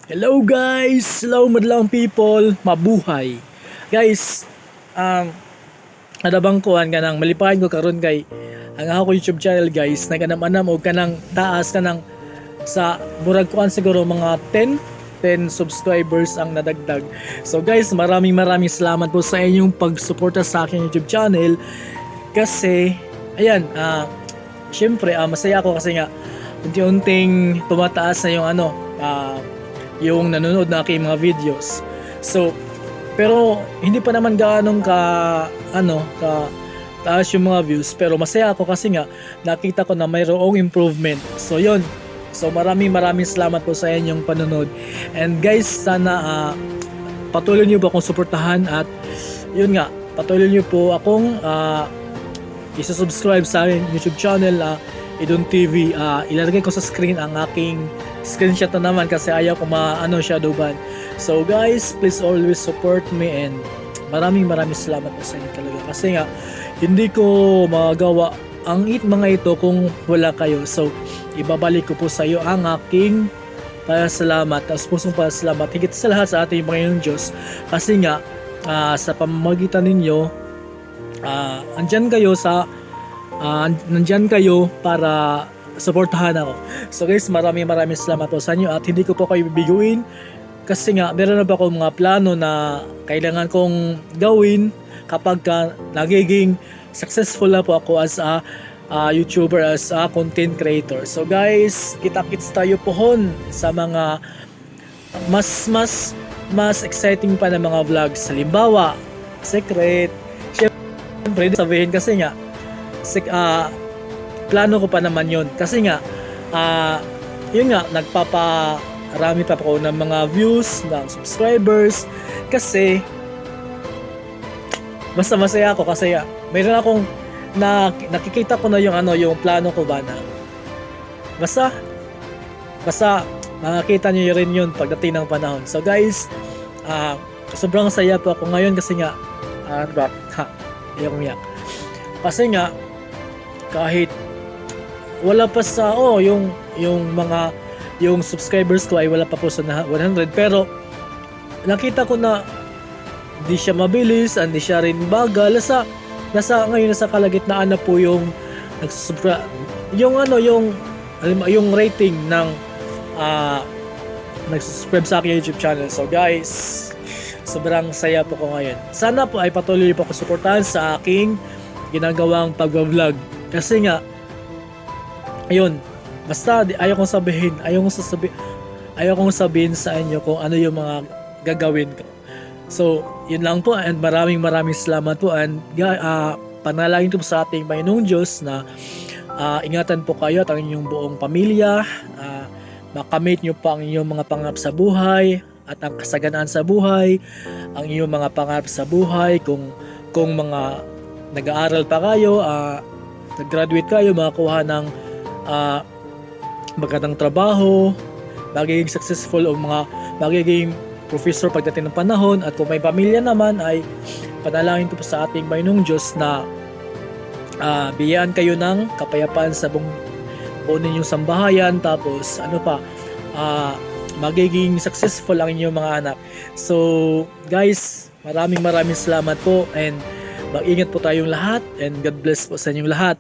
Hello guys! Hello madlang people! Mabuhay! Guys, adabang kuhan ka nang malipahin ko karon kay ang ako YouTube channel guys, naganam-anam o kanang taas kanang sa murag kuhan siguro mga 10 subscribers ang nadagdag. So guys, maraming salamat po sa inyong pagsuporta sa aking YouTube channel kasi ayan, syempre masaya ako kasi nga unti-unting tumataas na yung yung nanonood na aking mga videos. So, pero hindi pa naman gaanong ka taas yung mga views, pero masaya ako kasi nga nakita ko na mayroong improvement. So, yon. So, maraming salamat po sa inyong panonood. And guys, sana patuloy niyo po akong suportahan at yun nga, patuloy niyo po akong isa-subscribe sa aking YouTube channel Idon TV. Ilalagay ko sa screen ang aking screenshot na naman kasi ayaw ko shadow ban. So guys, please always support me and maraming salamat po sa inyo talaga kasi nga hindi ko magagawa ang mga ito kung wala kayo. So ibabalik ko po sa iyo ang aking pasalamat, pusong pasalamat higit sa lahat sa ating Panginoong Diyos kasi nga sa pamamagitan ninyo nandyan kayo para suportahan ako. So guys, maraming salamat po sa inyo at hindi ko po kayo bibiguin kasi nga meron na ba akong mga plano na kailangan kong gawin kapag nagiging successful na po ako as a YouTuber, as a content creator. So guys, kita-kits tayo pohon sa mga mas exciting pa na mga vlogs. Halimbawa, secret. Siyempre, sabihin kasi nga plano ko pa naman yun kasi nga yun nga nagpaparami pa ako ng mga views, ng subscribers kasi basta masaya ako kasi mayroon akong nakikita ko na yung plano ko ba na basta makakita nyo rin yun pagdating ng panahon. So guys, sobrang saya po ako ngayon kasi nga iyak kasi nga kahit wala pa sa yung subscribers ko ay wala pa po sa 100, pero nakita ko na hindi siya mabilis, hindi siya rin bagal. Ngayon nasa kalagitnaan na po yung yung rating ng nag-subscribe sa aking YouTube channel. So guys, sobrang saya po ko ngayon. Sana po ay patuloy po ako suportahan sa aking ginagawang pag-vlog kasi nga ayun, basta ayaw kong sabihin sa inyo kung ano yung mga gagawin ko. So yun lang po and maraming salamat po and panalangin ko sa ating Panginoong Diyos na ingatan po kayo at ang inyong buong pamilya, makamit nyo po ang inyong mga pangarap sa buhay at ang kasaganaan sa buhay, ang inyong mga pangarap sa buhay. Kung mga nag-aaral pa kayo, nag-graduate kayo, makakuha ng magandang trabaho, magiging successful o magiging professor pagdating ng panahon. At kung may pamilya naman ay panalangin ko po sa ating Panginoong Diyos na biyayaan kayo ng kapayapaan sa buong ninyong sambahayan, tapos magiging successful ang inyong mga anak. So guys, maraming salamat po and mag-ingat po tayong lahat and God bless po sa inyong lahat.